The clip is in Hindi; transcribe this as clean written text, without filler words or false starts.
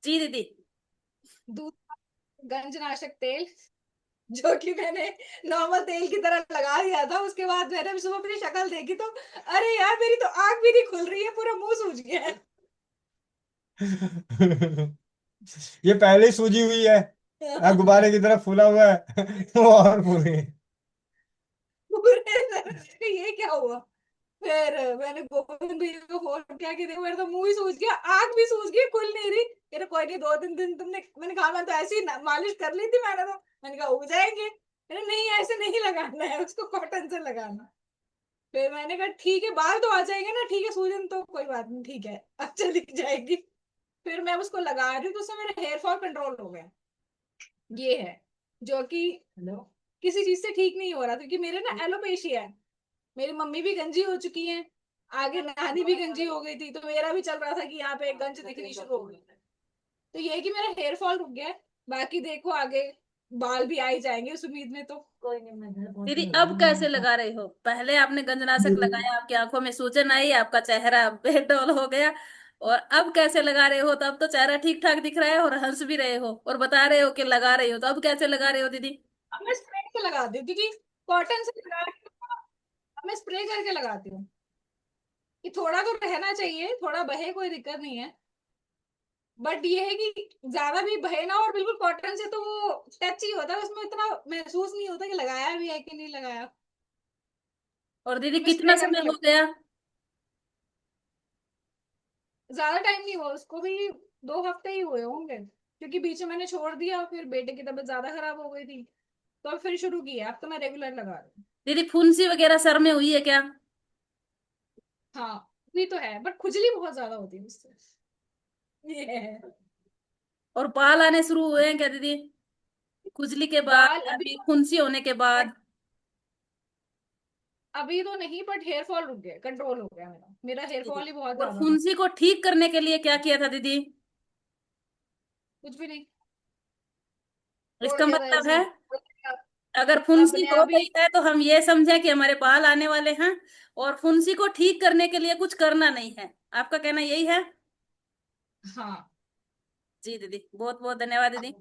जी दीदी। दूसरा, गंजनाशक तेल, जो कि मैंने नॉर्मल तेल की तरह लगा दिया था। उसके बाद मैंने सुबह अपनी शक्ल देखी तो अरे यार, मेरी तो आंख भी नहीं खुल रही है, पूरा मुंह सूज गया है। ये पहले ही सूजी हुई है। गुब्बारे की तरह फूला हुआ है। वो और फूल गई। पूरे तरह से ये क्या हुआ। फिर मैंने गोविंद भैया को फोन किया कि देखो मेरा तो मुंह ही सूज गया, आंख भी सूज गई, खुल नहीं रही। कह रहे कोई नहीं, 2-3 दिन तुमने, मैंने कहा मैं तो ऐसे ही मालिश कर ली थी मैंने तो। मैंने कहा हो जाएंगे। कहने नहीं, ऐसे नहीं लगाना है उसको, कॉटन से लगाना। फिर मैंने कहा ठीक है, बाल तो आ जाएंगे ना, ठीक है, सूजन तो कोई बात नहीं, ठीक है, अच्छा दिख जाएगी। फिर मैं उसको लगा रही हूँ तो उससे मेरा हेयर फॉल कंट्रोल हो गया। ये है जो कि हेलो किसी चीज से ठीक नहीं हो रहा, क्योंकि मेरे ना एलोपेशिया है। मेरी मम्मी भी गंजी हो चुकी है, आगे नानी भी गंजी हो गई थी, तो मेरा भी चल रहा था कि यहाँ पे गंज दिखनी शुरू हो गई। तो ये है कि मेरा हेयर फॉल रुक गया है। बाकी देखो आगे बाल भी आ ही जाएंगे उस उम्मीद में तो। कोई नहीं, मैं घर पहुंच दीदी के अब कैसे लगाऊंगी। लगा रहे हो? पहले आपने गंजनाशक लगाया, आपकी आंखों में सूजन आई, आपका चेहरा बेडोल हो गया। और अब कैसे लगा रहे हो? तो अब तो चेहरा ठीक ठाक दिख रहा है और हंस भी रहे हो और बता रहे हो कि लगा रहे हो, तो अब कैसे लगा रहे हो दीदी? अब मैं स्प्रे से लगाती हूँ, क्योंकि कॉटन से लगा रही हूँ, अब मैं स्प्रे करके लगाती हूँ कि थोड़ा तो रहना चाहिए, थोड़ा बहे कोई दिक्कत नहीं है। बट ये है कि ज्यादा भी बहे ना, और बिल्कुल कॉटन से तो वो टच ही होता है, उसमें इतना महसूस नहीं होता कि लगाया भी है कि नहीं लगाया। और दीदी तो मैं कितना स्प्रे समय करके हो गया? ज्यादा टाइम नहीं हुआ उसको भी, 2 हफ्ते ही हुए होंगे, क्योंकि बीच में मैंने छोड़ दिया, फिर बेटे की तबीयत ज्यादा खराब हो गई थी। तो अब फिर शुरू किया, अब तो मैं रेगुलर लगा रही हूँ। दीदी फुंसी वगैरह सर में हुई है क्या? हाँ, भी तो है, बट खुजली बहुत ज्यादा होती है उससे, ये है। और बाल आने शुरू हुए हैं क्या दीदी? खुजली के बाद बाल या अभी फिर तो, फुंसी होने के बट बाद? अभी तो नहीं, बट हेयर फॉल रुक गया, कंट्रोल हो गया मेरा, मेरा हेयर दीदी फॉल ही बहुत और ज्यादा था। फुंसी को ठीक करने के लिए क्या किया था दीदी? कुछ भी नहीं, छोड़ इसका दिया था मतलब ऐसे है ही। अगर फुंसी अपने हो आप ही। गई है तो हम ये समझें कि हमारे बाल आने वाले हैं, और फुंसी को ठीक करने के लिए कुछ करना नहीं है। आपका कहना यही है? हाँ। जी दीदी, बहुत बहुत धन्यवाद दीदी।